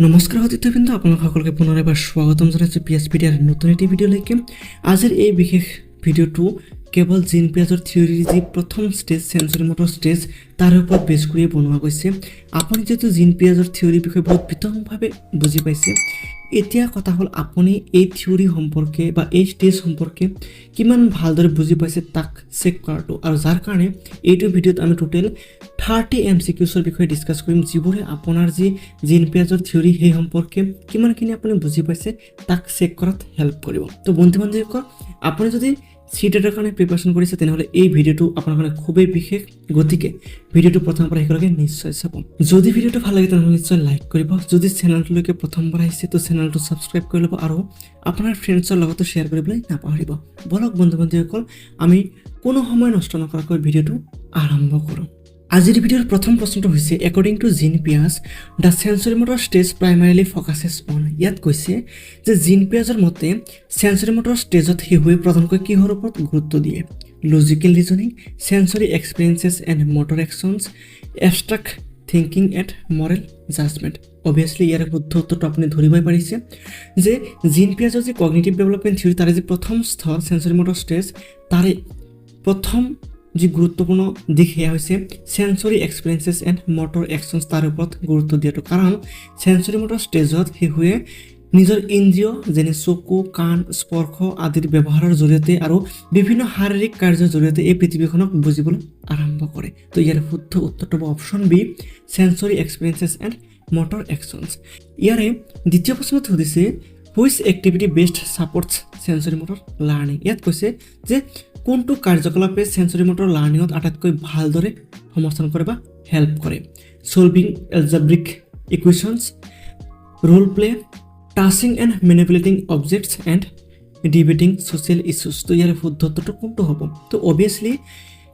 নমস্কাৰ অতিথিবৃন্দ, আপোনালোক সকলোকে পুনৰ এবাৰ স্বাগতম জনাইছোঁ পিএছপিডিয়াৰ নতুন এটি ভিডিঅ'লৈকে। আজিৰ এই বিশেষ ভিডিঅ'টো কেৱল জিন পিয়াজৰ থিয়ৰীৰ যি প্ৰথম ষ্টেজ সেন্সৰিমটৰ ষ্টেজ তাৰ ওপৰত বেছ কৰি বনোৱা গৈছে। আপুনি যেহেতু জিন পিয়াজৰ থিয়ৰীৰ বিষয়ে বহুত বিতংভাৱে বুজি পাইছে, এতিয়া কথা হ'ল আপুনি এই থিয়ৰী সম্পৰ্কে বা এই ষ্টেজ সম্পৰ্কে কিমান ভালদৰে বুজি পাইছে তাক চেক কৰাটো। আৰু যাৰ কাৰণে এইটো ভিডিঅ'ত আমি টোটেল 30 MCQsৰ বিষয়ে ডিছকাছ কৰিম, যিবোৰে আপোনাৰ যি জিন পিয়াজৰ থিয়ৰী সেই সম্পৰ্কে কিমানখিনি আপুনি বুজি পাইছে তাক চেক কৰাত হেল্প কৰিব। তো বন্ধু বান্ধৱীসকল, আপুনি যদি CTETৰ কাৰণে প্ৰিপাৰেশ্যন কৰিছে তেনেহ'লে এই ভিডিঅ'টো আপোনাৰ কাৰণে খুবেই বিশেষ, গতিকে ভিডিঅ'টো প্ৰথমৰ পৰা শেষলৈকে নিশ্চয় চাব। যদি ভিডিঅ'টো ভাল লাগে তেনেহ'লে নিশ্চয় লাইক কৰিব। যদি চেনেলটোলৈকে প্ৰথমবাৰ আহিছে তো চেনেলটো ছাবস্ক্ৰাইব কৰি ল'ব আৰু আপোনাৰ ফ্ৰেণ্ডছৰ লগতো শ্বেয়াৰ কৰিবলৈ নাপাহৰিব। বলক বন্ধু বান্ধৱীসকল, আমি কোনো সময় নষ্ট নকৰাকৈ ভিডিঅ'টো আৰম্ভ কৰোঁ। আজিৰ ভিডিঅ'ৰ প্ৰথম প্ৰশ্নটো হৈছে, একৰ্ডিং টু জিন পিয়াজ দ্য সেন্সৰিমটৰ ষ্টেজ প্ৰাইমাৰীলি ফ'কাছেছ অন। ইয়াত কৈছে যে জিন পিয়াজৰ মতে সেন্সৰিমটৰ ষ্টেজত শিশুৱে প্ৰধানকৈ কিহৰ ওপৰত গুৰুত্ব দিয়ে? Logical reasoning, sensory experiences and motor actions, abstract thinking and moral judgement. Obviously ইয়াৰ শুদ্ধ উত্তৰটো আপুনি ধৰিবই পাৰিছে যে জিন পিয়াজৰ যি কগনিটিভ ডেভেলপমেণ্ট থিয়ৰী তাৰে যি প্ৰথম স্থল সেন্সৰিমটৰ ষ্টেজ, তাৰে প্ৰথম যি গুৰুত্বপূৰ্ণ দিশ সেয়া হৈছে সেন্সৰি এক্সপিৰিয়েঞ্চেছ এণ্ড মটৰ একশ্যনছ, তাৰ ওপৰত গুৰুত্ব দিয়াটো। কাৰণ সেন্সৰিমটৰ ষ্টেজত শিশুৱে নিজৰ ইন্দ্ৰিয় যেনে চকু, কাণ, স্পৰ্শ আদিৰ ব্যৱহাৰৰ জৰিয়তে আৰু বিভিন্ন শাৰীৰিক কাৰ্যৰ জৰিয়তে এই পৃথিৱীখনক বুজিবলৈ আৰম্ভ কৰে। তো ইয়াৰ শুদ্ধ উত্তৰটো হ'ব option B, sensory experiences and motor actions. ইয়াৰে দ্বিতীয় প্ৰশ্নত সুধিছে, which activity best supports sensorimotor learning. ইয়াত কৈছে যে কোনটো কাৰ্যকলাপে সেন্সৰিমটৰ লাৰ্ণিঙত আটাইতকৈ ভালদৰে সমৰ্থন কৰে বা হেল্প কৰে? Solving algebraic equations, role play, touching and manipulating objects and debating social issues. তো ইয়াৰ শুদ্ধ উত্তৰটো কোনটো হ'ব? তো অভিয়াছলি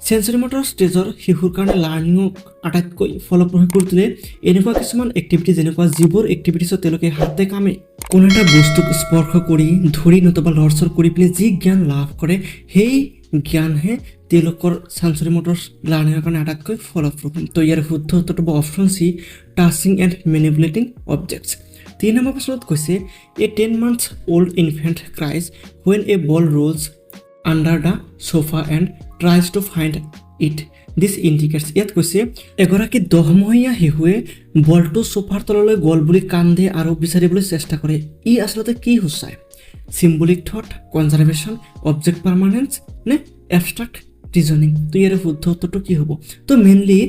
সেন্সৰিমটৰ ষ্টেজৰ শিশুৰ কাৰণে লাৰ্ণিঙক আটাইতকৈ ফলপ্ৰসূ কৰি তোলে এনেকুৱা কিছুমান এক্টিভিটি, যেনেকুৱা যিবোৰ এক্টিভিটিছত তেওঁলোকে হাতে কামে কোনো এটা বস্তুক স্পৰ্শ কৰি ধৰি নতুবা লৰচৰ কৰি পেলাই যি জ্ঞান লাভ কৰে, সেই জ্ঞানহে তেওঁলোকৰ সেন্সৰিমটৰ লাৰ্ণিঙৰ কাৰণে আটাইতকৈ ফলপ্ৰসূ। তো ইয়াৰ শুদ্ধ উত্তৰটো হ'ব option C, touching and manipulating objects. 3 নম্বৰ প্ৰশ্নত কৈছে, এ 10 months old infant cries when a ball rolls under the sofa and tries to find it. This indicates. ইয়াত কৈছে এগৰাকী 10 মহীয়া শিশুৱে বলটো সোফাৰ তললৈ গ'ল বুলি কান্দে আৰু বিচাৰিবলৈ চেষ্টা কৰে। ই আচলতে কি সূচায়? চিম্বলিক থট, কনজাৰ্ভেশ্যন, অবজেক্ট পাৰ্মানেন্স নে এবষ্ট্ৰেক্ট ৰিজনিং? তো ইয়াৰে শুদ্ধ উত্তৰটো কি হ'ব? তো মেইনলি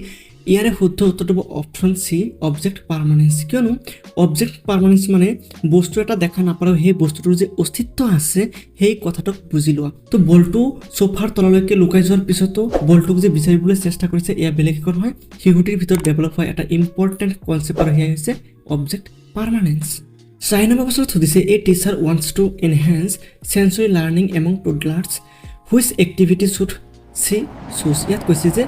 ইয়াৰে শুদ্ধ উত্তৰটো হ'ব অপশ্যন চি, অবজেক্ট পাৰ্মানেন্স। কিয়নো অবজেক্ট পাৰ্মানেন্স মানে বস্তু এটা দেখা নাপালেও সেই বস্তুটোৰ যে অস্তিত্ব আছে সেই কথাটোক বুজি লোৱা। তো বলটো সোফাৰ তললৈকে লুকাই যোৱাৰ পিছতো বলটোক যে বিচাৰিবলৈ চেষ্টা কৰিছে, এয়া বেলেগ একো নহয়, শিশুটিৰ ভিতৰত ডেভেলপ হয় এটা ইম্পৰ্টেণ্ট কনচেপ্ট, আৰু সেয়া হৈছে অবজেক্ট পাৰ্মানেন্স। 4 নম্বৰ প্ৰশ্নত সুধিছে, a teacher wants to enhance sensory learning among toddlers, which activity should she choose. ইয়াত কৈছে যে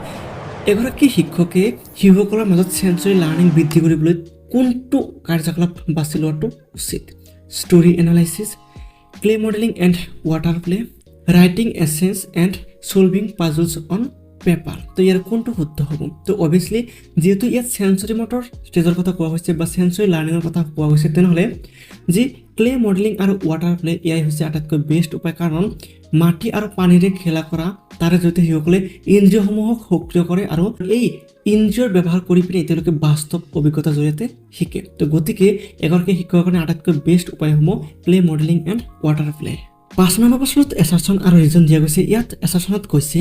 এগৰাকী শিক্ষকে শিশুসকলৰ মাজত সেন্সৰি লাৰ্ণিং বৃদ্ধি কৰিবলৈ কোনটো কাৰ্যকলাপ বাছি লোৱাটো উচিত? Story analysis, clay modelling and water play, writing essays and solving puzzles on paper. তো ইয়াৰ কোনটো শুদ্ধ হ'ব? তো অভিয়াছলি যিহেতু ইয়াত সেন্সৰিমটৰ ষ্টেজৰ কথা কোৱা হৈছে বা সেন্সৰি লাৰ্ণিঙৰ কথা কোৱা হৈছে, তেনেহ'লে যি ক্লে মডেলিং আৰু ৱাটাৰ প্লে এয়াই হৈছে আটাইতকৈ বেষ্ট উপায়। কাৰণ মাটি আৰু পানীৰে খেলা কৰা, তাৰে জৰিয়তে শিশুসকলে ইন্দ্ৰিয়সমূহক সক্ৰিয় কৰে আৰু এই ইন্দ্ৰিয়ৰ ব্যৱহাৰ কৰি পিনে তেওঁলোকে বাস্তৱ অভিজ্ঞতাৰ জৰিয়তে শিকে। তো গতিকে এগৰাকী শিক্ষকৰ কাৰণে আটাইতকৈ বেষ্ট উপায়সমূহ clay modelling and water play. 5 নম্বৰ প্ৰশ্নত এছাৰশ্যন আৰু ৰিজন দিয়া গৈছে। ইয়াত এছাৰশ্যনত কৈছে,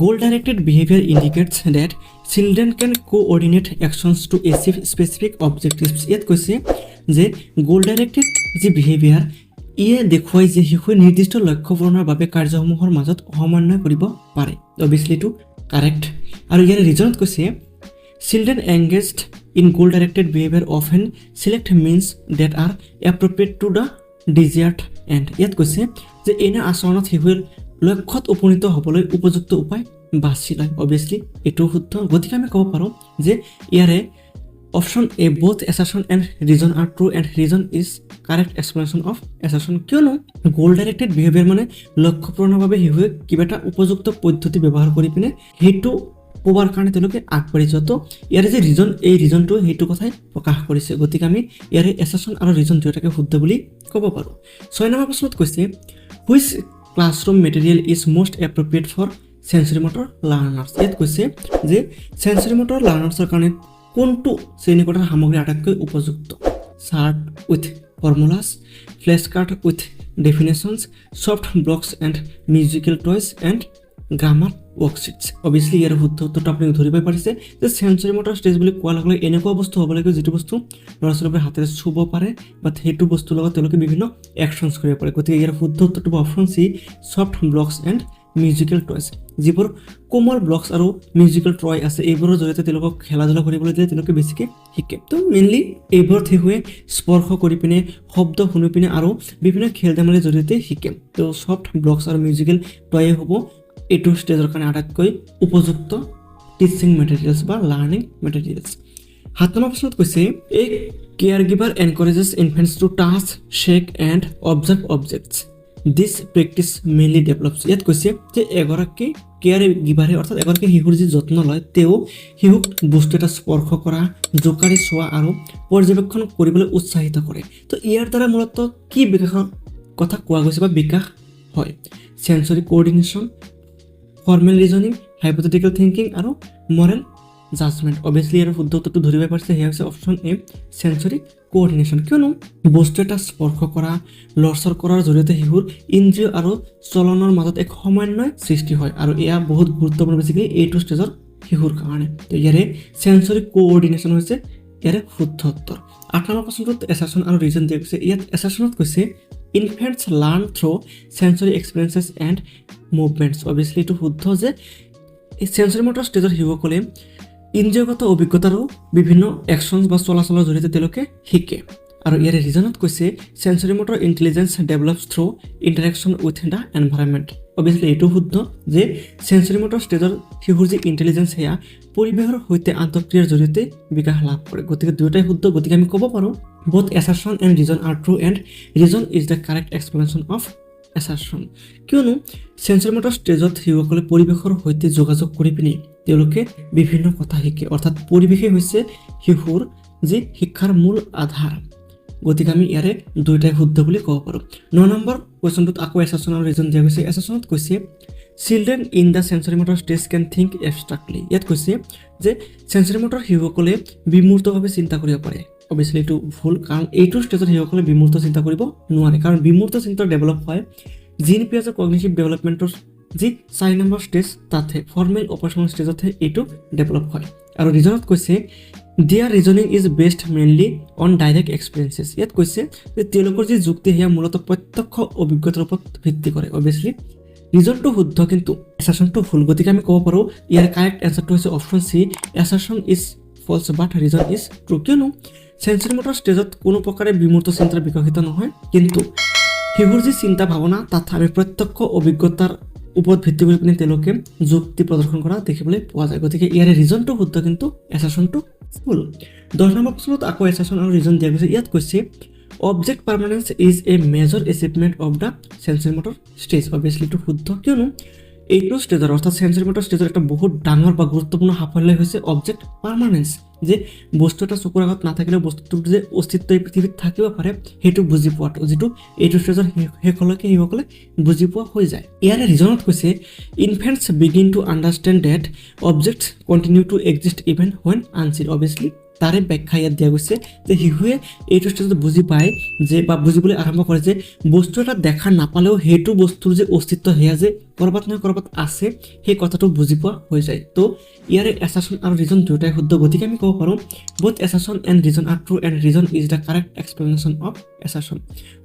goal directed behaviour indicates that children can coordinate actions to achieve specific objectives. ইয়াত কৈছে যে গ'ল ডাইৰেক্টেড যি বিহেভিয়াৰ, ইয়ে দেখুৱাই যে শিশুৱে নিৰ্দিষ্ট লক্ষ্য পূৰণৰ বাবে কাৰ্যসমূহৰ মাজত সমন্বয় কৰিব পাৰে। অভিয়াছলি এইটো কাৰেক্ট। আৰু ইয়াৰ ৰিজনত কৈছে, চিলড্ৰেন এংগেজড ইন গ'ল directed behaviour often select means date R appropriate to the desired and. ইয়াত কৈছে যে এনে আচৰণত শিশুৱে লক্ষ্যত উপনীত হ'বলৈ উপযুক্ত উপায় বাছি লয়। অভিয়াছলি এইটো শুদ্ধ। গতিকে আমি ক'ব পাৰোঁ যে ইয়াৰে option A, both assertion and reason are true and reason is correct explanation of assertion। কিয়নো গ'ল ডাইৰেক্টেড বিহেভিয়াৰ মানে লক্ষ্য পূৰণৰ বাবে শিশুৱে কিবা এটা উপযুক্ত পদ্ধতি ব্যৱহাৰ কৰি পিনে সেইটো ক'বৰ কাৰণে তেওঁলোকে আগবাঢ়ি যোৱা। তো ইয়াৰে যে ৰিজন, এই ৰিজনটো সেইটো কথাই প্ৰকাশ কৰিছে। গতিকে আমি ইয়াৰে এছাৰশ্যন আৰু ৰিজন দুয়োটাকে শুদ্ধ বুলি ক'ব পাৰোঁ। 6 নম্বৰ প্ৰশ্নত কৈছে which classroom material is most appropriate for sensorimotor learners. ইয়াত কৈছে যে সেন্সৰিমটৰ লাৰ্নাৰ্ছৰ কাৰণে কোনটো শ্ৰেণীকোঠাৰ সামগ্ৰী আটাইতকৈ উপযুক্ত? Chart with formulas, flash card with definitions, soft blocks and musical toys and grammar worksheets. Obviously ইয়াৰ শুদ্ধ উত্তৰটো আপুনি ধৰিব পাৰিছে যে সেন্সৰিমটৰ ষ্টেজ বুলি কোৱাৰ লগে লগে এনেকুৱা বস্তু হ'ব লাগে যিটো বস্তু ল'ৰা ছোৱালীবোৰে হাতেৰে চুব পাৰে বা সেইটো বস্তুৰ লগত তেওঁলোকে বিভিন্ন একশ্যনছ কৰিব পাৰে। গতিকে ইয়াৰ শুদ্ধ উত্তৰটো option C, soft blocks and musical toys. যিবোৰ কোমল ব্লকছ আৰু মিউজিকেল টয় আছে এইবোৰৰ জৰিয়তে তেওঁলোকক খেলা ধূলা কৰিবলৈ দিলে তেওঁলোকে বেছিকৈ শিকে। তো মেইনলি এইবোৰত শিশুৱে স্পৰ্শ কৰি পিনে, শব্দ শুনি পিনে আৰু বিভিন্ন খেল ধেমালিৰ জৰিয়তে শিকে। তো ছফ্ট ব্লকছ আৰু মিউজিকেল টয়ে হ'ব এইটো ষ্টেজৰ কাৰণে আটাইতকৈ উপযুক্ত টিচিং মেটেৰিয়েলছ বা লাৰ্ণিং মেটেৰিয়েলছ। 7 নম্বৰ প্ৰশ্নত কৈছে a caregiver encourages infants to touch, shake and observe objects. This practice mainly develops. ইয়াত কৈছে যে এগৰাকী কেয়াৰ গিভাৰে অৰ্থাৎ এগৰাকী শিশুৰ যি যত্ন লয় তেওঁ শিশুক বস্তু এটা স্পৰ্শ কৰা, জোকাৰি চোৱা আৰু পৰ্যবেক্ষণ কৰিবলৈ উৎসাহিত কৰে। তো ইয়াৰ দ্বাৰা মূলতঃ কি বিকাশৰ কথা কোৱা গৈছে বা বিকাশ হয়? সেন্সৰি coordination, formal reasoning, hypothetical thinking আৰু মৰেল জাজমেণ্ট। অভিয়াছলি ইয়াৰ শুদ্ধ উত্তৰটো ধৰিব পাৰিছে, সেয়া হৈছে অপশ্যন এ, সেন্সৰি কোঅৰ্ডিনেশ্যন। কিয়নো বস্তু এটা স্পৰ্শ কৰা, লৰচৰ কৰাৰ জৰিয়তে শিশুৰ ইন্দ্ৰিয় আৰু চলনৰ মাজত এক সমন্বয় সৃষ্টি হয় আৰু এয়া বহুত গুৰুত্বপূৰ্ণ বেছিকেলি এইটো ষ্টেজৰ শিশুৰ কাৰণে। তো ইয়াৰে সেন্সৰি কোঅৰ্ডিনেশ্যন হৈছে ইয়াৰে শুদ্ধ উত্তৰ। 8 নম্বৰ প্ৰশ্নটোত এছাৰশ্যন আৰু ৰিজন দিয়া গৈছে। ইয়াত এছাৰশ্যনত কৈছে ইনফেণ্টছ learn through সেন্সৰি experiences and movements. অভিয়াছলি এইটো শুদ্ধ যে সেন্সৰিমটৰ ষ্টেজৰ শিশুসকলে ইন্দ্ৰিয়গত অভিজ্ঞতাৰো বিভিন্ন একশ্যনছ বা চলাচলৰ জৰিয়তে তেওঁলোকে শিকে। আৰু ইয়াৰে ৰিজনত কৈছে sensorimotor intelligence develops through interaction with the environment. Obviously এইটো শুদ্ধ যে সেন্সৰিমটৰ ষ্টেজৰ শিশুৰ যি ইণ্টেলিজেঞ্চ সেয়া পৰিৱেশৰ সৈতে আন্তঃক্ৰিয়াৰ জৰিয়তে বিকাশ লাভ কৰে। গতিকে দুয়োটাই শুদ্ধ। গতিকে আমি ক'ব পাৰোঁ both assertion and reason are true and reason is the correct explanation of assertion. কিয়নো সেন্সৰিমটৰ ষ্টেজত শিশুসকলে পৰিৱেশৰ সৈতে যোগাযোগ কৰি পিনে তেওঁলোকে বিভিন্ন কথা শিকে, অৰ্থাৎ পৰিৱেশেই হৈছে শিশুৰ যি শিক্ষাৰ মূল আধাৰ। গতিকে আমি ইয়াৰে দুয়োটাই শুদ্ধ বুলি ক'ব পাৰোঁ। 9 নম্বৰ কুৱেশ্যনটোত আকৌ এছাৰশ্যন আৰু ৰিজন দিয়া গৈছে। এছাৰশ্যনত কৈছে children in the sensorimotor stage can think abstractly. ইয়াত কৈছে যে সেন্সৰিমটৰ শিশুসকলে বিমূৰ্তভাৱে চিন্তা কৰিব পাৰে। অভিয়াছলি এইটো ভুল, কাৰণ এইটো ষ্টেজত শিশুসকলে বিমূৰ্ত চিন্তা কৰিব নোৱাৰে, কাৰণ বিমূৰ্ত চিন্তা ডেভেলপ হয় জিন পিয়াজৰ কগনিটিভ ডেভেলপমেণ্টৰ যি 4 নম্বৰ ষ্টেজ তাতহে, ফৰ্মেল অপাৰেশ্যনেল ষ্টেজতহে এইটো ডেভেলপ হয়। আৰু ৰিজনত কৈছে দিয়াৰ reasoning is based mainly on direct experiences. ইয়াত কৈছে যে তেওঁলোকৰ যি যুক্তি সেয়া মূলতঃ প্ৰত্যক্ষ অভিজ্ঞতাৰ ওপৰত ভিত্তি কৰে। অভিয়াছলি ৰিজনটো শুদ্ধ কিন্তু এছাৰশ্যনটো ভুল। গতিকে আমি ক'ব পাৰোঁ ইয়াৰ কাৰেক্ট এনচাৰটো হৈছে option C, assertion is false but reason is true. কিয়নো সেন্সৰিমটৰ ষ্টেজত কোনো প্ৰকাৰে বিমূৰ্ত চিন্তা বিকশিত নহয়, কিন্তু শিশুৰ যি চিন্তা ভাৱনা তাত আমি প্ৰত্যক্ষ অভিজ্ঞতাৰ ওপৰত ভিত্তি কৰি পিনে তেওঁলোকে যুক্তি প্ৰদৰ্শন কৰা দেখিবলৈ পোৱা যায়। গতিকে ইয়াৰে ৰিজনটো শুদ্ধ কিন্তু এছাৰশ্যনটো ভুল। 10 নম্বৰ প্ৰশ্নত আকৌ এছাৰশ্যন আৰু ৰিজন দিয়া গৈছে। ইয়াত কৈছে object permanence is a major achievement of the sensorimotor stage. Obviously এইটো শুদ্ধ, কিয়নো এইটো ষ্টেজৰ অৰ্থাৎ সেন্সৰিমটৰ ষ্টেজৰ এটা বহুত ডাঙৰ বা গুৰুত্বপূৰ্ণ সাফল্য হৈছে অবজেক্ট পাৰ্মানেন্স, যে বস্তু এটা চকুৰ আগত নাথাকিলেও বস্তুটোৰ যে অস্তিত্ব এই পৃথিৱীত থাকিব পাৰে সেইটো বুজি পোৱাটো, যিটো এইটো ষ্টেজৰ শেষলৈকে শিশুসকলে বুজি পোৱা হৈ যায়। ইয়াৰে ৰিজনত কৈছে infants begin to understand that objects continue to exist even when unseen. Obviously তাৰে ব্যাখ্যা ইয়াত দিয়া গৈছে যে শিশুৱে এইটো ষ্টেজত বুজি পায় যে বা বুজিবলৈ আৰম্ভ কৰে যে বস্তু এটা দেখা নাপালেও সেইটো বস্তুৰ যে অস্তিত্ব সেয়া যে ক'ৰবাত নহয় ক'ৰবাত আছে সেই কথাটো বুজি পোৱা হৈ যায়। তো ইয়াৰে এছাৰশ্যন আৰু ৰিজন দুয়োটাই শুদ্ধ। গতিকে আমি ক'ব পাৰোঁ both assertion and reason are true and reason is the correct explanation of assertion.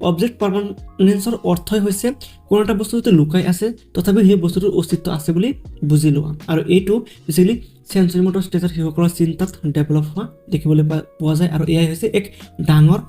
Object পাৰ্মানেন্সৰ অৰ্থই হৈছে কোনো এটা বস্তু যদি লুকাই আছে তথাপিও সেই বস্তুটোৰ অস্তিত্ব আছে বুলি বুজি লোৱা, আৰু এইটো বেছিকেলি সেন্সৰিমটৰ ষ্টেজৰ শিশুসকলৰ চিন্তাত ডেভেলপ হোৱা দেখিবলৈ পোৱা যায়, আৰু এয়াই হৈছে এক ডাঙৰ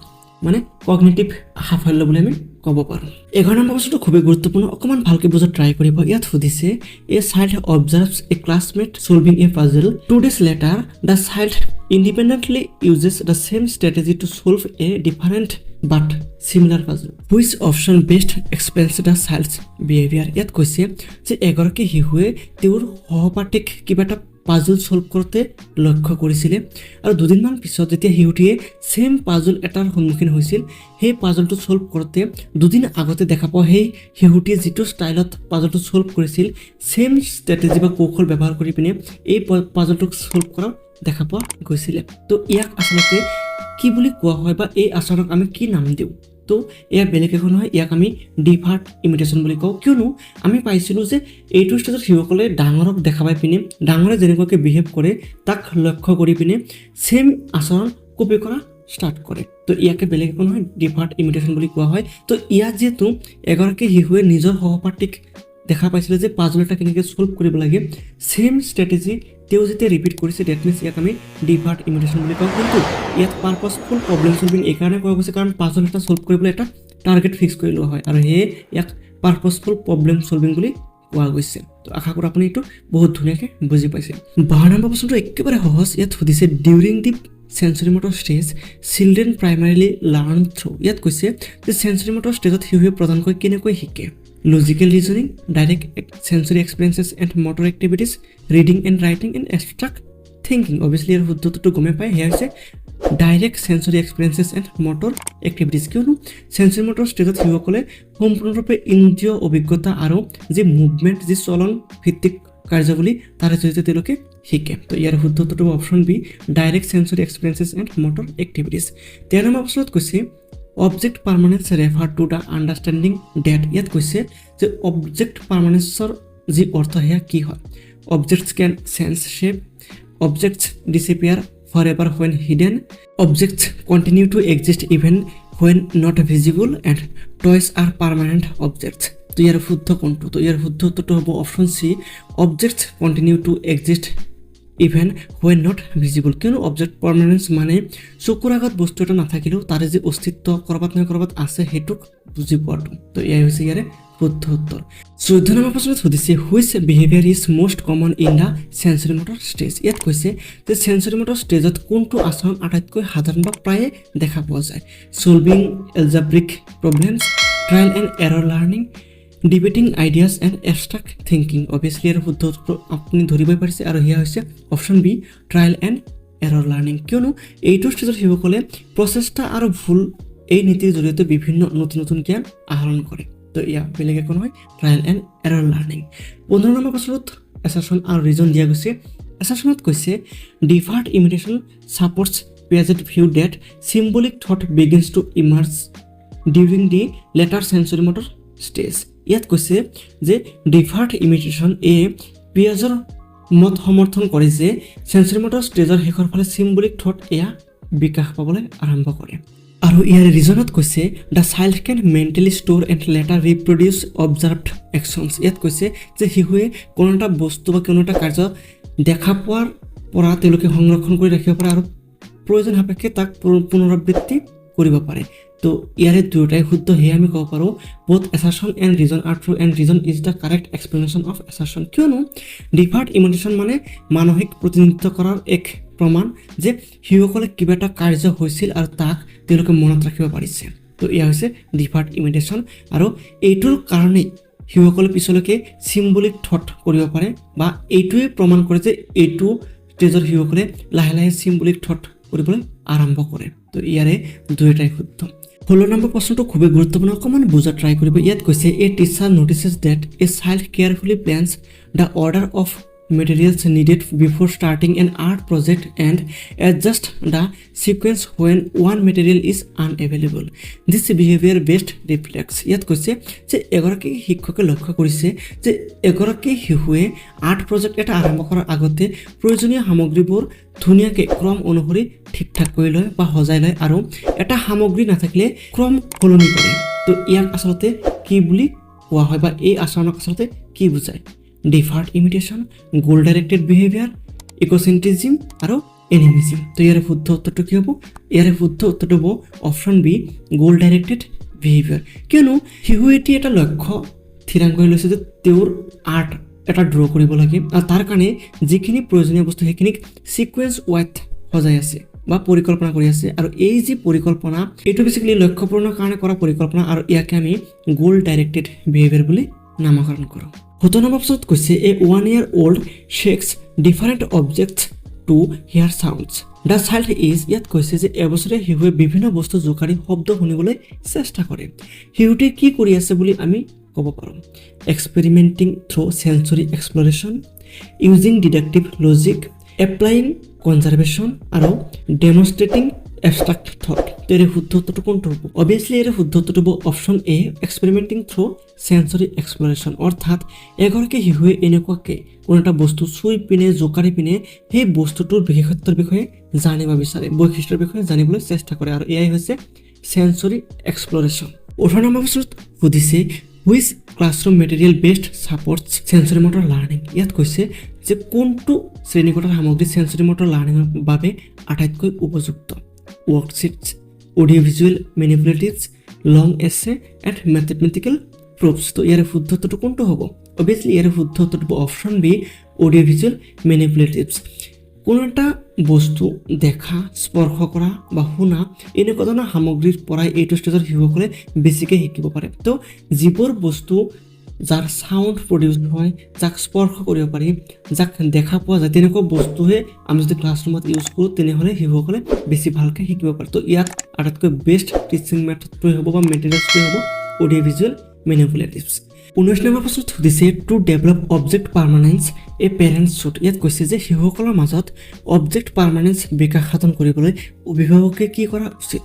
মানে কগনিটিভ সাফল্য বুলি আমি ক'ব পাৰোঁ। 11 নম্বৰ বস্তুটো খুবেই গুৰুত্বপূৰ্ণ, অকণমান ভালকৈ বুজাত ট্ৰাই কৰিব। ইয়াত সুধিছে a child observes a classmate solving a puzzle 2 days later the child independently uses the same strategy to solve a different but similar puzzle. Which option best explains the child's behavior? ইয়াত কৈছে যে এগৰাকী শিশুৱে তেওঁৰ সহপাঠীক কিবা এটা puzzle solve কৰোঁতে লক্ষ্য কৰিছিলে আৰু দুদিনমান পিছত যেতিয়া শিশুটিয়ে সেম পাজল এটাৰ সন্মুখীন হৈছিল সেই পাজলটো সলভ কৰোঁতে দুদিন আগতে দেখা পোৱা সেই শিশুটিয়ে যিটো ষ্টাইলত পাজলটো সলভ কৰিছিল সেম ষ্ট্ৰেটেজি বা কৌশল ব্যৱহাৰ কৰি পিনে এই পাজলটোক সলভ কৰা দেখা পোৱা গৈছিলে। তো ইয়াক আচলতে কি বুলি কোৱা হয় বা এই আচৰণক আমি কি নাম দিওঁ? তো এয়া বেলেগ একো নহয়, ইয়াক আমি ডিফাৰ্ড ইমিটেশ্যন বুলি কওঁ। কিয়নো আমি পাইছিলোঁ যে এইটো ষ্টেজত শিশুসকলে ডাঙৰক দেখা পাই পিনে ডাঙৰে যেনেকুৱাকৈ বিহেভ কৰে তাক লক্ষ্য কৰি পিনে সেম আচৰণ কপি কৰা ষ্টাৰ্ট কৰে। তো ইয়াকে বেলেগ একো নহয়, ডিফাৰ্ড ইমিটেশ্যন বুলি কোৱা হয়। তো ইয়াত যিহেতু এগৰাকী শিশুৱে নিজৰ সহপাঠীক দেখা পাইছিলে যে পাজল এটা কেনেকৈ সলভ কৰিব লাগে, সেম ষ্ট্ৰেটেজি তেওঁ যেতিয়া ৰিপিট কৰিছে, ডেট মিনছ ইয়াক আমি ডিফাৰ্ড ইমিটেশ্যন বুলি কওঁ। কিন্তু ইয়াত পাৰপাছফুল প্ৰব্লেম চলভিং এইকাৰণে কোৱা গৈছে কাৰণ পাজল এটা সলভ কৰিবলৈ এটা টাৰ্গেট ফিক্স কৰি লোৱা হয় আৰু সেয়ে ইয়াক পাৰপাছফুল প্ৰব্লেম চলভিং বুলি কোৱা গৈছে। তো আশা কৰোঁ আপুনি এইটো বহুত ধুনীয়াকৈ বুজি পাইছে। 12 নম্বৰ প্ৰশ্নটো একেবাৰে সহজ। ইয়াত সুধিছে during the sensorimotor stage children primarily learn through. ইয়াত কৈছে যে সেন্সৰিমোটৰ ষ্টেজত শিশুৱে প্ৰধানকৈ কেনেকৈ শিকে? Logical reasoning, direct sensory experiences and motor activities, reading and writing and abstract thinking. Obviously ইয়াৰ শুদ্ধটো গমেই পায়, সেয়া হৈছে direct sensory experiences and motor activities. কিয়নো সেন্সৰিমোটৰ ষ্টেজত শিশুসকলে সম্পূৰ্ণৰূপে ইন্দ্ৰিয় অভিজ্ঞতা আৰু যি মুভমেণ্ট, যি চলন ভিত্তিক কাৰ্যাৱলী তাৰে জৰিয়তে তেওঁলোকে শিকে। তো ইয়াৰ শুদ্ধটো option B, direct sensory experiences and motor activities. 13 নম্বৰ প্ৰশ্নত কৈছে object permanence refer to the understanding that. ইয়াত কৈছে যে অবজেক্ট পাৰ্মানেন্সৰ যি অৰ্থ সেয়া কি হয়? Objects can change shape, objects disappear forever when hidden, objects continue to exist even when not visible, and toys are permanent objects. তো ইয়াৰ শুদ্ধ কোনটো? তো ইয়াৰ শুদ্ধ উত্তৰটো হ'ব option C, objects continue to exist even when not visible. কিয়নো অবজেক্ট পাৰ্মানেন্স মানে চকুৰ আগত বস্তু এটা নাথাকিলেও তাৰে যি অস্তিত্ব ক'ৰবাত নহয় ক'ৰবাত আছে সেইটোক বুজি পোৱাটো। তো এয়াই হৈছে ইয়াৰে শুদ্ধ উত্তৰ। 14 নম্বৰ প্ৰশ্নত সুধিছে which behaviour is most common in the sensorimotor stage. ইয়াত কৈছে যে সেন্সৰিমোটৰ ষ্টেজত কোনটো আচৰণ আটাইতকৈ সাধাৰণ বা প্ৰায়ে দেখা পোৱা যায়? Solving algebraic problems, trial and error learning, debating ideas and abstract thinking. Obviously ইয়াৰ শুদ্ধ উত্তৰ আপুনি ধৰিবই পাৰিছে আৰু সেয়া হৈছে option B, trial and error learning. কিয়নো এইটো ষ্টেজত শিশুসকলে প্ৰচেষ্টা আৰু ভুল এই নীতিৰ জৰিয়তে বিভিন্ন নতুন নতুন জ্ঞান আহৰণ কৰে। তো এয়া বেলেগ একো নহয়, ট্ৰায়েল এণ্ড এৰৰ লাৰ্নিং। 15 নম্বৰ প্ৰশ্নত এছাৰশ্যন আৰু ৰিজন দিয়া গৈছে। এছাৰশ্যনত কৈছে deferred imitation supports Piaget view that symbolic thought begins to emerge during the later sensorimotor stage. ইয়াত কৈছে যে ডিফাৰ্ড ইমিটেশ্যন পিয়াজৰ মত সমৰ্থন কৰে যে সেন্সৰিমোটৰ ষ্টেজৰ শেষৰ ফালে চিম্বলিক থট এয়া বিকাশ পাবলৈ আৰম্ভ কৰে। আৰু ইয়াৰ ৰিজনত কৈছে the child can mentally store and later reproduce observed actions. ইয়াত কৈছে যে শিশুৱে কোনো এটা বস্তু বা কোনো এটা কাৰ্য দেখা পোৱাৰ পৰা তেওঁলোকে সংৰক্ষণ কৰি ৰাখিব পাৰে আৰু প্ৰয়োজন সাপেক্ষে তাক পুনৰাবৃত্তি কৰিব পাৰে। তো ইয়াৰে দুয়োটাই শুদ্ধ, সেয়ে আমি ক'ব পাৰোঁ both assertion and reason are true and reason is the correct explanation of assertion. কিয়নো ডিফাৰ্ড ইমিটেশ্যন মানে মানসিক প্ৰতিনিধিত্ব কৰাৰ এক প্ৰমাণ যে শিশুসকলে কিবা এটা কাৰ্য হৈছিল আৰু তাক তেওঁলোকে মনত ৰাখিব পাৰিছে। তো এয়া হৈছে ডিফাৰ্ড ইমিটেশ্যন আৰু এইটোৰ কাৰণেই শিশুসকলে পিছলৈকে চিম্বলিক থট কৰিব পাৰে বা এইটোৱে প্ৰমাণ কৰে যে এইটো ষ্টেজৰ শিশুসকলে লাহে লাহে চিম্বলিক থট কৰিবলৈ আৰম্ভ কৰে। তো ইয়াৰে দুয়োটাই শুদ্ধ। 16 নম্বৰ প্ৰশ্নটো খুবেই গুৰুত্বপূৰ্ণ, অকণমান বুজা ট্ৰাই কৰিব। ইয়াত কৈছে a teacher notices that a child carefully plans the order of materials needed before starting an art project and adjust the sequence when one material is unavailable. This behavior based reflects. ইয়াত কৈছে যে এগৰাকী শিক্ষকে লক্ষ্য কৰিছে যে এগৰাকী শিশুৱে আৰ্ট প্ৰজেক্ট এটা আৰম্ভ কৰাৰ আগতে প্ৰয়োজনীয় সামগ্ৰীবোৰ ধুনীয়াকৈ ক্ৰম অনুসৰি ঠিক ঠাক কৰি লয় বা সজাই লয় আৰু এটা সামগ্ৰী নাথাকিলে ক্ৰম সলনি কৰে। তো ইয়াক আচলতে কি বুলি কোৱা হয় বা এই আচৰণক আচলতে কি বুজায়? ডিফাৰ্ড ইমিটেশ্যন, গোল ডাইৰেক্টেড বিহেভিয়াৰ, ইকোচেন্ট্ৰিজিম আৰু এনিমিজিম। তো ইয়াৰে শুদ্ধ উত্তৰটো কি হ'ব? ইয়াৰে শুদ্ধ উত্তৰটো হ'ব অপশ্যন বি, গোল ডাইৰেক্টেড বিহেভিয়াৰ। কিয়নো শিশু এটি এটা লক্ষ্য থিৰাং কৰি লৈছে যে তেওঁৰ আৰ্ট এটা ড্ৰ কৰিব লাগে আৰু তাৰ কাৰণে যিখিনি প্ৰয়োজনীয় বস্তু সেইখিনিক ছিকুৱেঞ্চ ৱাইজ সজাই আছে বা পৰিকল্পনা কৰি আছে আৰু এই যি পৰিকল্পনা এইটো বেছিকেলি লক্ষ্য পূৰণৰ কাৰণে কৰা পৰিকল্পনা আৰু ইয়াকে আমি গোল ডাইৰেক্টেড বিহেভিয়াৰ বুলি নামকৰণ কৰোঁ। 17 নম্বৰ প্ৰশ্নত কৈছে এ 1 year old shakes different objects to hear sounds. The child is ইয়াত কৈছে যে এবছৰীয়া শিশুৱে বিভিন্ন বস্তু জোকাৰি শব্দ শুনিবলৈ চেষ্টা কৰে। শিশুটিয়ে কি কৰি আছে বুলি আমি ক'ব পাৰোঁ। Experimenting through sensory exploration, using deductive logic, applying conservation আৰু demonstrating abstract thought. তো এৰ শুদ্ধ উত্তৰটো কোনটো হ'ব? অবভিয়াসলি এৰ শুদ্ধ উত্তৰটো হ'ব অপশন এ এক্সপেৰিমেন্টিং থ্ৰু সেন্সৰি এক্সপ্লৰেশ্যন। অৰ্থাৎ এগৰাকী শিশুৱে এনেকুৱাকৈ কোনো এটা বস্তু চুই পিনে জোকাৰি পিনে সেই বস্তুটোৰ বিশেষত্বৰ বিষয়ে জানিব বিচাৰে, বৈশিষ্ট্যৰ বিষয়ে জানিবলৈ চেষ্টা কৰে, আৰু এয়াই হৈছে সেন্সৰি এক্সপ্লৰেশ্যন। 18 নম্বৰ প্ৰশ্নত সুধিছে which classroom material best supports sensorimotor learning. ইয়াত কৈছে যে কোনটো শ্ৰেণীকোঠাৰ সামগ্ৰী সেন্সৰিমটৰ লাৰ্ণিঙৰ বাবে আটাইতকৈ উপযুক্ত। Worksheets, audiovisual manipulatives, long essay and mathematical proofs. তো ইয়াৰ শুদ্ধ উত্তৰটো কোনটো হ'ব? অবভিয়াসলি ইয়াৰ শুদ্ধ উত্তৰটো হ'ব অপশন বি audiovisual manipulatives। কোনো এটা বস্তু দেখা, স্পৰ্শ কৰা বা শুনা এনেকুৱা ধৰণৰ সামগ্ৰীৰ পৰাই এইটো ষ্টেজৰ শিশুসকলে বেছিকৈ শিকিব পাৰে। তো যিবোৰ বস্তু যাৰ সাউণ্ড প্ৰডিউচ হয়, যাক স্পৰ্শ কৰিব পাৰি, যাক দেখা পোৱা যায়, তেনেকুৱা বস্তুহে আমি যদি ক্লাছৰুমত ইউজ কৰোঁ তেনেহ'লে শিশুসকলে বেছি ভালকৈ শিকিব পাৰে। তো ইয়াত আটাইতকৈ বেষ্ট টিচিং মেথডটোৱে হ'ব বা মেটেৰিয়েলছটোৱে হ'ব অডিঅ' ভিজুৱেল মেনিপুলেটিভছ। 19 নম্বৰ প্ৰশ্নত সুধিছে to develop object permanence a parents should. ইয়াত কৈছে যে শিশুসকলৰ মাজত অবজেক্ট পাৰ্মানেন্স বিকাশ সাধন কৰিবলৈ অভিভাৱকে কি কৰা উচিত।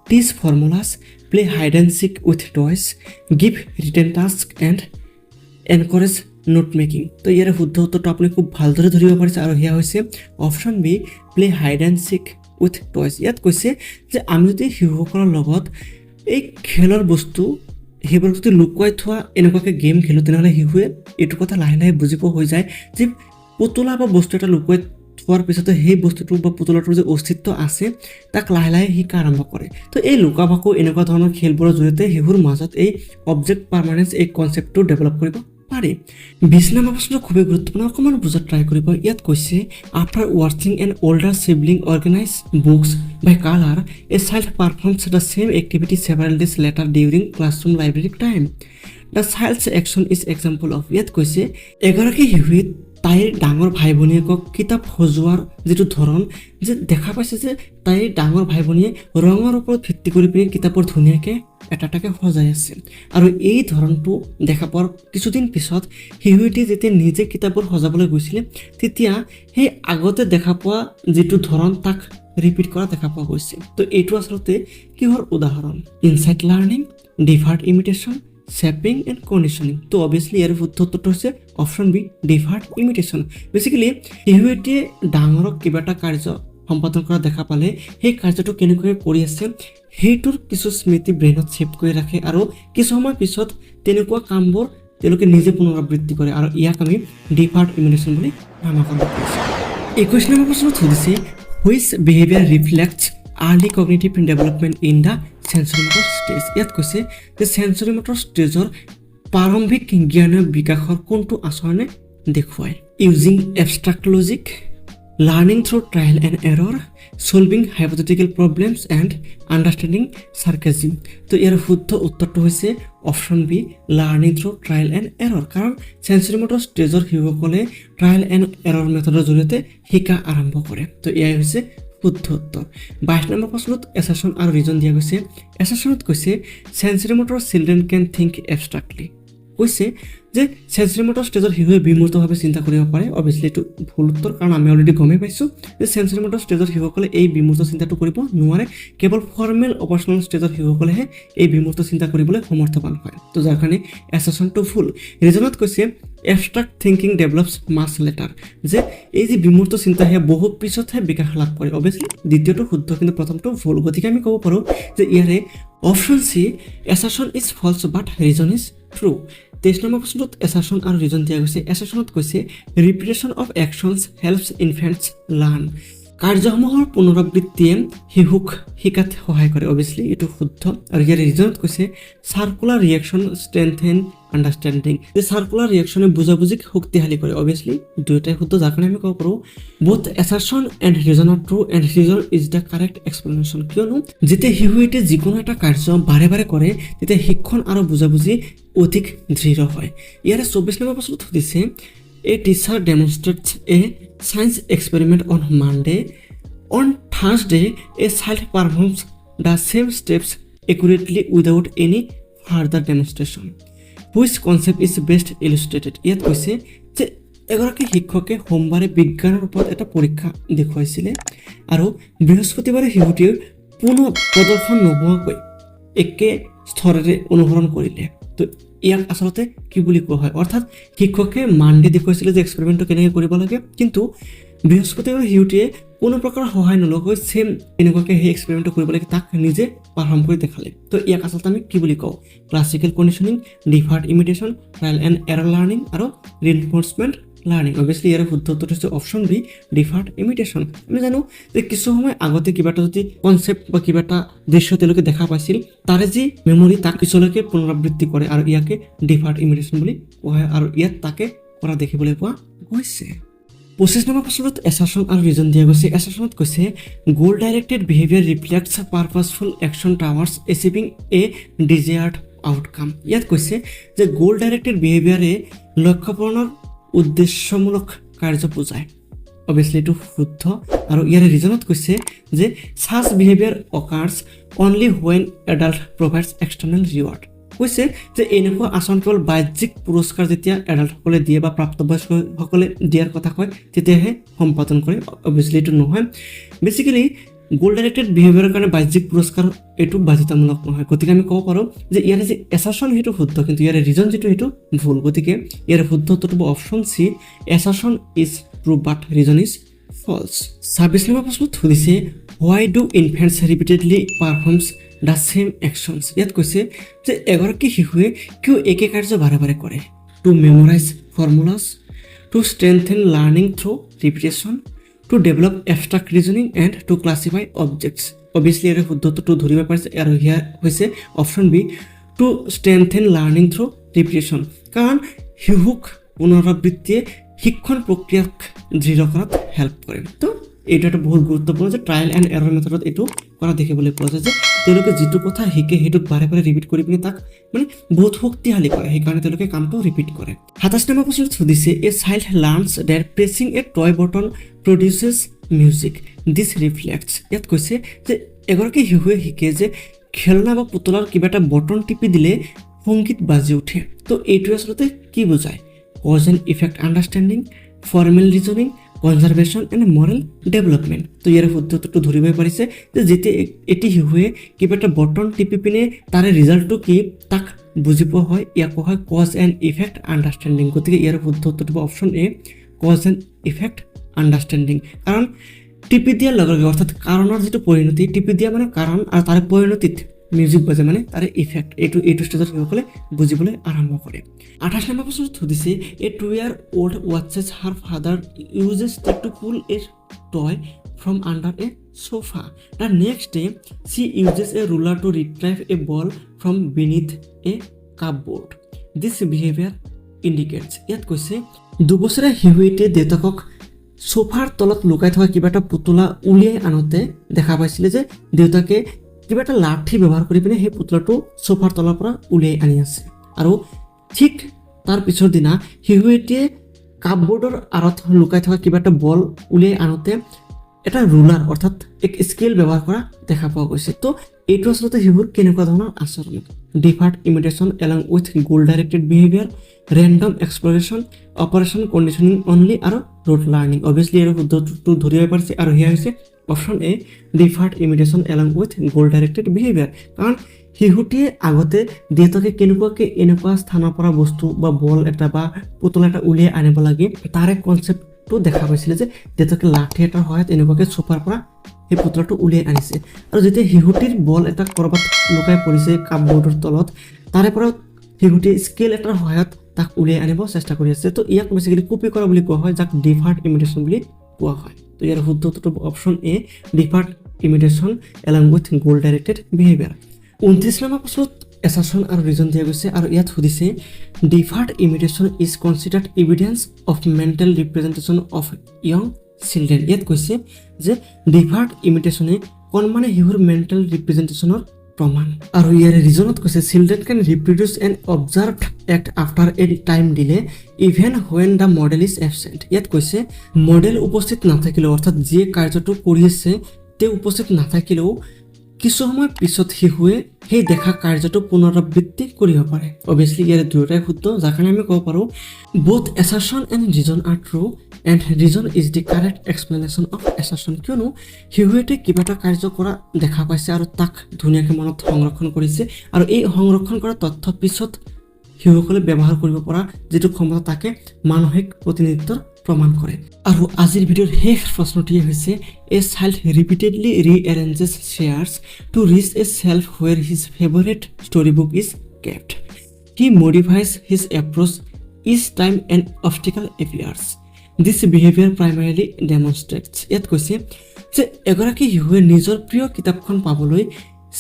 Teach formulas, play hide and seek with toys, give written task and encourage note making. তো ইয়াৰ শুদ্ধ উত্তৰটো আপুনি খুব ভালদৰে ধৰিব পাৰিছে, আৰু সেয়া হৈছে option B play hide and seek with toys. ইয়াত কৈছে যে আমি যদি শিশুসকলৰ লগত এই খেলৰ বস্তু সেইবোৰ যদি লুকুৱাই থোৱা এনেকুৱাকৈ গেম খেলোঁ তেনেহ'লে শিশুৱে এইটো কথা লাহে লাহে বুজি পোৱা হৈ যায় যে পুতলা বা বস্তু এটা লুকুৱাই থোৱাৰ পিছতে সেই বস্তুটো বা পুতলাটোৰ যে অস্তিত্ব আছে তাক লাহে লাহে শিকা আৰম্ভ কৰে। তো এই লুকা ভাকু এনেকুৱা ধৰণৰ খেলবোৰৰ জৰিয়তে শিশুৰ মাজত এই অবজেক্ট পাৰ্মানেন্স এই কনচেপ্টটো ডেভেলপ কৰিব পাৰি। 20 নম্বৰ প্ৰশ্নটো খুবেই গুৰুত্বপূৰ্ণ, অকণমান বুজাত ট্ৰাই কৰিব। ইয়াত কৈছে আফটাৰ ৱাচিং an older sibling organise books by colour a child performs the same activity several days later during classroom library time. The child's action is example of. ইয়াত কৈছে এগৰাকী শিশুৱে তাইৰ ডাঙৰ ভাই ভনীয়েকক কিতাপ সজোৱাৰ যিটো ধৰণ, যে দেখা পাইছে যে তাইৰ ডাঙৰ ভাই ভনীয়ে ৰঙৰ ওপৰত ভিত্তি কৰি পিনে কিতাপৰ ধুনীয়াকৈ এটা এটাকৈ সজাই আছে, আৰু এই ধৰণটো দেখা পোৱাৰ কিছুদিন পিছত শিশুটি যেতিয়া নিজে কিতাপবোৰ সজাবলৈ গৈছিলে তেতিয়া সেই আগতে দেখা পোৱা যিটো ধৰণ তাক ৰিপিট কৰা দেখা পোৱা গৈছে। তো এইটো আচলতে কিহৰ উদাহৰণ? Insight learning, deferred imitation, shaping and conditioning. তো অবভিয়াসলি ইয়াৰ শুদ্ধ উত্তৰটো হৈছে option B deferred imitation. Basically শিশুটিয়ে ডাঙৰক কিবা এটা কাৰ্য সম্পাদন কৰা দেখা পালে সেই কাৰ্যটো কেনেকৈ কৰি আছে সেইটোৰ কিছু স্মৃতি ব্ৰেইনত ছেভ কৰি ৰাখে, আৰু কিছু সময় পিছত তেনেকুৱা কামবোৰ তেওঁলোকে নিজে পুনৰাবৃত্তি কৰে, আৰু ইয়াক আমি ডিফাৰ্ড ইমিটেশ্যন বুলি নামাকৰণ কৰিছোঁ। 21 নম্বৰ প্ৰশ্নত সুধিছে which behaviour reflects early cognitive development in the sensorimotor stage. ইয়াত কৈছে যে সেন্সৰিমটৰ ষ্টেজৰ প্ৰাৰম্ভিক জ্ঞানৰ বিকাশৰ কোনটো আচৰণে দেখুৱায়। Using abstract logic, learning through trial and error, solving hypothetical problems and understanding sarcasm. তো ইয়াৰ শুদ্ধ উত্তৰটো হৈছে option B learning through trial and error, কাৰণ সেন্সৰিমটৰ ষ্টেজৰ শিশুসকলে ট্ৰায়েল এণ্ড এৰৰ মেথডৰ জৰিয়তে শিকা আৰম্ভ কৰে। তো এয়াই হৈছে শুদ্ধ উত্তৰ। 22 নম্বৰ প্ৰশ্নত এছাৰশ্যন আৰু ৰিজন দিয়া গৈছে। এছাৰশ্যনত কৈছে সেন্সৰিমটৰ চিলড্ৰেন কেন থিংক এবষ্ট্ৰাক্টলি। কৈছে যে সেন্সৰিমটৰ ষ্টেজৰ শিশুৱে বিমূৰ্তভাৱে চিন্তা কৰিব পাৰে। অবভিয়াসলি এইটো ভুল উত্তৰ, কাৰণ আমি অলৰেডি গমেই পাইছোঁ যে সেন্সৰিমটৰ ষ্টেজৰ শিশুসকলে এই বিমূৰ্ত চিন্তাটো কৰিব নোৱাৰে। কেৱল ফৰ্মেল অপাৰেশ্যনেল ষ্টেজৰ শিশুসকলেহে এই বিমূৰ্ত চিন্তা কৰিবলৈ সমৰ্থবান হয়। তো যাৰ কাৰণে এছাৰশ্যনটো ভুল। ৰিজনত কৈছে এবষ্ট্ৰাক্ট থিংকিং ডেভেলপছ মাছ লেটাৰ, যে এই যে বিমূৰ্ত চিন্তা সেয়া বহু পিছতহে বিকাশ লাভ কৰে। অবভিয়াসলি দ্বিতীয়টো শুদ্ধ কিন্তু প্ৰথমটো ভুল, গতিকে আমি ক'ব পাৰোঁ যে ইয়াৰে option C assertion is false but reason is true. 23 number প্ৰশ্নত এছাৰশ্যন আৰু ৰিজন দিয়া গৈছে। এছাৰশ্যনত কৈছে repetition of actions helps infants learn. কাৰ্যসমূহৰ পুনৰাবৃত্তিয়ে শিশুক শিকাত সহায় কৰে, অবভিয়াছলি এইটো শুদ্ধ। আৰু ইয়াৰ ৰিজনত কৈছে চাৰ্কুলাৰ ৰিয়েকশ্যন ষ্ট্ৰেংথেন আণ্ডাৰষ্টেণ্ডিং, যে চাৰ্কুলাৰ ৰিয়েকশ্যনে বুজাবুজিক শক্তিশালী কৰে, অবভিয়াছলি দুয়োটাই শুদ্ধ। যাৰ কাৰণে আমি ক'ব পাৰোঁ both assertion and reason are true and reason is the correct explanation. কিয়নো যেতিয়া শিশুৱে যিকোনো এটা কাৰ্য বাৰে বাৰে কৰে তেতিয়া শিক্ষণ আৰু বুজাবুজি অধিক দৃঢ় হয়। ইয়াৰে 24 নম্বৰ প্ৰশ্নত সুধিছে A teacher demonstrates a science experiment on Monday. On Thursday, a child performs the same steps accurately without any further demonstration. Which concept is best illustrated? ইয়াত কৈছে যে এগৰাকী শিক্ষকে সোমবাৰে বিজ্ঞানৰ ওপৰত এটা পৰীক্ষা দেখুৱাইছিলে আৰু বৃহস্পতিবাৰে শিশুটিৰ পুনৰ প্ৰদৰ্শন নোহোৱাকৈ একে স্তৰেৰে অনুসৰণ কৰিলে। তো ইয়াক আচলতে কি বুলি কোৱা হয়, অৰ্থাৎ শিক্ষকে মানডে দেখুৱাইছিলে যে এক্সপেৰিমেণ্টটো কেনেকৈ কৰিব লাগে, কিন্তু বৃহস্পতিবাৰে শিশুটিয়ে কোনো প্ৰকাৰ সহায় নলগাকৈ ছেম এনেকুৱাকৈ সেই এক্সপেৰিমেণ্টটো কৰিব লাগে তাক নিজে পাৰফৰ্ম কৰি দেখালে। তো ইয়াক আচলতে আমি কি বুলি কওঁ, classical conditioning, deferred imitation, trial and error learning আৰু ৰিইনফোৰ্সমেণ্ট লাৰ্ণিং। অবভিয়াছলি ইয়াৰ শুদ্ধ উত্তৰ হৈছে অপশ্যন বি, ডিফাৰ্ড ইমিটেশ্যন। আমি জানো যে কিছু সময় আগতে কিবা এটা যদি কনচেপ্ট বা কিবা এটা দৃশ্য তেওঁলোকে দেখা পাইছিল তাৰে যি মেমৰি তাক পিছলৈকে পুনৰাবৃত্তি কৰে আৰু ইয়াকে ডিফাৰ্ড ইমিটেশ্যন বুলি কোৱা হয়, আৰু ইয়াত তাকে কৰা দেখিবলৈ পোৱা গৈছে। 25 নম্বৰ প্ৰশ্নত এছাৰশ্যন আৰু ৰিজন দিয়া গৈছে। এছাৰশ্যনত কৈছে গোল ডাইৰেক্টেড বিহেভিয়াৰ ৰিফ্লেক্টছ পাৰপাছফুল একশ্যন টাৱাৰ্ডছ এচিভিং এ ডিজায়াৰ্ড আউটকাম। ইয়াত কৈছে যে গোল ডাইৰেক্টেড বিহেভিয়াৰে লক্ষ্য পূৰণৰ উদ্দেশ্যমূলক কাৰ্য বুজায়, অবভিয়াছলি এইটো শুদ্ধ। আৰু ইয়াৰ ৰিজনত কৈছে যে ছাচ behaviour occurs only when adult provides external reward. কৈছে যে এনেকুৱা আচৰণ কেৱল বাহ্যিক পুৰস্কাৰ যেতিয়া এডাল্টসকলে দিয়ে বা প্ৰাপ্তবয়স্কসকলে দিয়াৰ কথা কয় তেতিয়াহে সম্পাদন কৰে, অবভিয়াছলি এইটো নহয়। বেচিকেলি গোল ডাইৰেক্টেড বিহেভিয়াৰৰ কাৰণে বাহ্যিক পুৰস্কাৰ এইটো বাধ্যতামূলক নহয়। গতিকে আমি ক'ব পাৰোঁ যে ইয়াৰে যে এছাৰশ্যন সেইটো শুদ্ধ, কিন্তু ইয়াৰে ৰিজন যিটো সেইটো ভুল। গতিকে ইয়াৰে শুদ্ধ উত্তৰটো হ'ব option C, assertion is true but reason is false. 26 নম্বৰ প্ৰশ্নত সুধিছে why do infants repeatedly performs the same actions. ইয়াত কৈছে যে এগৰাকী শিশুৱে কিয় একে কাৰ্য বাৰে বাৰে কৰে, to memorise formulas, to strengthen learning through repetition, to develop abstract reasoning and to classify objects. Obviously ইয়াৰ শুদ্ধ উত্তৰটো ধৰিব পাৰিছে আৰু সেয়া হৈছে option B, to strengthen learning through repetition. কাৰণ শিশুক পুনৰাবৃত্তিয়ে শিক্ষণ প্ৰক্ৰিয়াক দৃঢ় কৰাত হেল্প কৰে। তো এইটো এটা বহুত গুৰুত্বপূৰ্ণ যে ট্ৰায়েল এণ্ড এৰৰ মেথডত এইটো কৰা দেখিবলৈ পোৱা যায় যে তেওঁলোকে যিটো কথা শিকে সেইটোক বাৰে বাৰে ৰিপিট কৰি পিনে তাক মানে বহুত শক্তিশালী কৰে, সেইকাৰণে তেওঁলোকে কামটো ৰিপিট কৰে। 27 নম্বৰ প্ৰশ্নত সুধিছে a child learns that pressing a toy button produces music, this reflects. ইয়াত কৈছে যে এগৰাকী শিশুৱে শিকে যে খেলনা বা পুতলাৰ কিবা এটা বটন টিপি দিলে সংগীত বাজি উঠে। তো এইটোৱে আচলতে কি বুজায়, cause and effect understanding, formal reasoning, conservation and moral development. তো ইয়াৰ শুদ্ধ উত্তৰটো ধৰিব পাৰিছে যে যেতিয়া এটি শিশুৱে কিবা এটা বটন টিপি পিনে তাৰে ৰিজাল্টটো কি তাক বুজি পোৱা হয়, ইয়াক কোৱা হয় কজ এণ্ড ইফেক্ট আণ্ডাৰষ্টেণ্ডিং। গতিকে ইয়াৰ শুদ্ধ উত্তৰটো হ'ব option A, cause and effect understanding. কাৰণ টিপি দিয়াৰ লগে লগে অৰ্থাৎ কাৰণৰ যিটো পৰিণতি, টিপি দিয়া মানে কাৰণ আৰু তাৰে পৰিণতিত মিউজিক বাজে মানে তাৰে ইফেক্ট, এইটো ষ্টেজত শিশুসকলে বুজিবলৈ আৰম্ভ কৰে। 28 নম্বৰ প্ৰশ্নত সুধিছে এ 2-year-old watches her father uses tape to pull a toy from under a sofa. The next day she uses a ruler to retrieve a ball from beneath a cupboard. This behavior indicates, ইয়াত কৈছে 2 বছৰীয়া শিশুটিয়ে দেউতাকক সোফাৰ তলত লুকাই থকা কিবা এটা পুতলা উলিয়াই আনোতে দেখা পাইছিলে যে দেউতাকে কিবা এটা লাঠি ব্যৱহাৰ কৰি পিনে সেই পুতলাটো সোফাৰ তলৰ পৰা উলিয়াই আনি আছে। আৰু ঠিক তাৰ পিছৰ দিনা শিশুটিয়ে কাপবোৰ্ডৰ আঁৰত লুকাই থকা কিবা এটা বল উলিয়াই আনোতে এটা ৰুলাৰ অৰ্থাৎ এক স্কেল ব্যৱহাৰ কৰা দেখা পোৱা গৈছে। তো এইটো আচলতে শিশুৰ কেনেকুৱা ধৰণৰ আচৰণ, deferred imitation along with goal directed behaviour, random exploration, operant conditioning only আৰু ৰুট লাৰ্ণিং। অবভিয়াছলি ইয়াৰ শুদ্ধটো ধৰিব পাৰিছে আৰু সেয়া হৈছে option A, deferred imitation along with goal directed behaviour. কাৰণ শিশুটিয়ে আগতে দেউতাকে কেনেকুৱাকৈ এনেকুৱা স্থানৰ পৰা বস্তু বা বল এটা বা পুতলা এটা উলিয়াই আনিব লাগে তাৰে কনচেপ্টটো দেখা পাইছিলে যে দেউতাকে লাঠি এটাৰ সহায়ত এনেকুৱাকৈ চোফাৰ পৰা সেই পুতলাটো উলিয়াই আনিছে। আৰু যেতিয়া শিশুটিৰ বল এটা ক'ৰবাত লুকাই পৰিছে কাপবোৰ্ডৰ তলত তাৰে পৰা শিশুটিয়ে স্কেল এটাৰ সহায়ত তাক উলিয়াই আনিব চেষ্টা কৰি আছে। তো ইয়াক বেছিকেলি কপি কৰা বুলি কোৱা হয়, যাক ডিফাৰ্ড ইমিটেশ্যন বুলি কোৱা হয়। তো ইয়াৰ শুদ্ধ উত্তৰটো option A deferred imitation along with goal directed behaviour. 29 number প্ৰশ্নত এছাৰশ্যন আৰু ৰিজন দিয়া গৈছে আৰু ইয়াত সুধিছে deferred imitation is considered evidence of mental representation of young children. ইয়াত কৈছে যে ডিফাৰ্ড ইমিটেশ্যনে কণমানি শিশুৰ মেণ্টেল ৰিপ্ৰেজেণ্টেশ্যনৰ প্ৰমাণ। আৰু ইয়াৰে ৰিজনত কৈছে children can reproduce and observed act after a time delay even when the model is absent. ইয়াত কৈছে মডেল উপস্থিত নাথাকিলেও অৰ্থাৎ যিয়ে কাৰ্যটো কৰি আছে তেওঁ উপস্থিত নাথাকিলেও কিছু সময় পিছত শিশুৱে সেই দেখা কাৰ্যটো পুনৰাবৃত্তি কৰিব পাৰে। অভিয়াছলি ইয়াৰে দুয়োটাই শুদ্ধ, যাৰ কাৰণে আমি ক'ব পাৰোঁ both assertion and reason are true and reason is the correct explanation of assertion. কিয়নো শিশুৱে কিবা এটা কাৰ্য কৰা দেখা পাইছে আৰু তাক ধুনীয়াকৈ মনত সংৰক্ষণ কৰিছে আৰু এই সংৰক্ষণ কৰা তথ্য পিছত শিশুসকলে ব্যৱহাৰ কৰিব পৰা যিটো ক্ষমতা তাকে মানসিক প্ৰতিনিধিত্বৰ প্ৰমাণ কৰে। আৰু আজিৰ ভিডিঅ'ৰ শেষ প্ৰশ্নটিয়ে হৈছে a child repeatedly rearranges chairs to reach a shelf where his favourite story book is kept. He modifies his approach each time and obstacle appears. This behaviour primarily demonstrates. ইয়াত কৈছে যে এগৰাকী শিশুৱে নিজৰ প্ৰিয় কিতাপখন পাবলৈ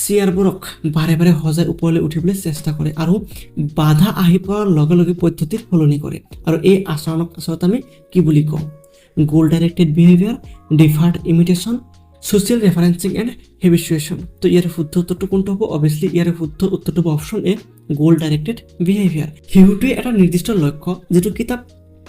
চেয়াৰবোৰক বাৰে বাৰে সজাই ওপৰলৈ উঠিবলৈ চেষ্টা কৰে আৰু বাধা আহি পোৱাৰ লগে লগে পদ্ধতিৰ সলনি কৰে। আৰু এই আচৰণক আচলতে আমি কি বুলি কওঁ? Goal directed behaviour, deferred imitation, social referencing and habituation. তো ইয়াৰ শুদ্ধ উত্তৰটো কোনটো হ'ব? অভিয়াছলি ইয়াৰ শুদ্ধ উত্তৰটো হ'ব অপশ্যন এ গ'ল ডাইৰেক্টেড বিহেভিয়াৰ। শিশুটোৱে এটা নিৰ্দিষ্ট লক্ষ্য যিটো কিতাপ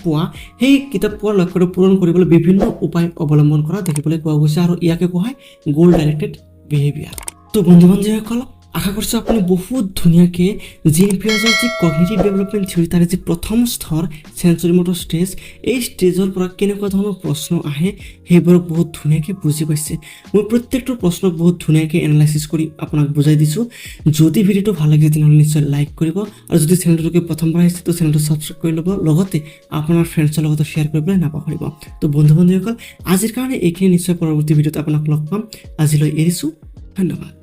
পোৱা, সেই কিতাপ পোৱাৰ লক্ষ্যটো পূৰণ কৰিবলৈ বিভিন্ন উপায় অৱলম্বন কৰা দেখিবলৈ পোৱা গৈছে আৰু ইয়াকে কোৱা হয় গ'ল ডাইৰেক্টেড বিহেভিয়াৰ। তো বন্ধু বান্ধৱীসকল, আশা কৰিছোঁ আপুনি বহুত ধুনীয়াকৈ জিন পিয়াজৰ যি কগনিটিভ ডেভেলপমেণ্ট থিয়ৰী তাৰে যি প্ৰথম স্তৰ চেঞ্চৰিমটৰ ষ্টেজ, এই ষ্টেজৰ পৰা কেনেকুৱা ধৰণৰ প্ৰশ্ন আহে সেইবোৰক বহুত ধুনীয়াকৈ বুজি পাইছে। মই প্ৰত্যেকটো প্ৰশ্নক বহুত ধুনীয়াকৈ এনালাইচিছ কৰি আপোনাক বুজাই দিছোঁ। যদি ভিডিঅ'টো ভাল লাগিছে তেনেহ'লে নিশ্চয় লাইক কৰিব আৰু যদি চেনেলটোকে প্ৰথমবাৰ আহিছে তো চেনেলটো ছাবস্ক্ৰাইব কৰি ল'ব, লগতে আপোনাৰ ফ্ৰেণ্ডছৰ লগতো শ্বেয়াৰ কৰিবলৈ নাপাহৰিব। তো বন্ধু বান্ধৱীসকল, আজিৰ কাৰণে এইখিনি, নিশ্চয় পৰৱৰ্তী ভিডিঅ'ত আপোনাক লগ পাম। আজিলৈ এৰিছোঁ, ধন্যবাদ।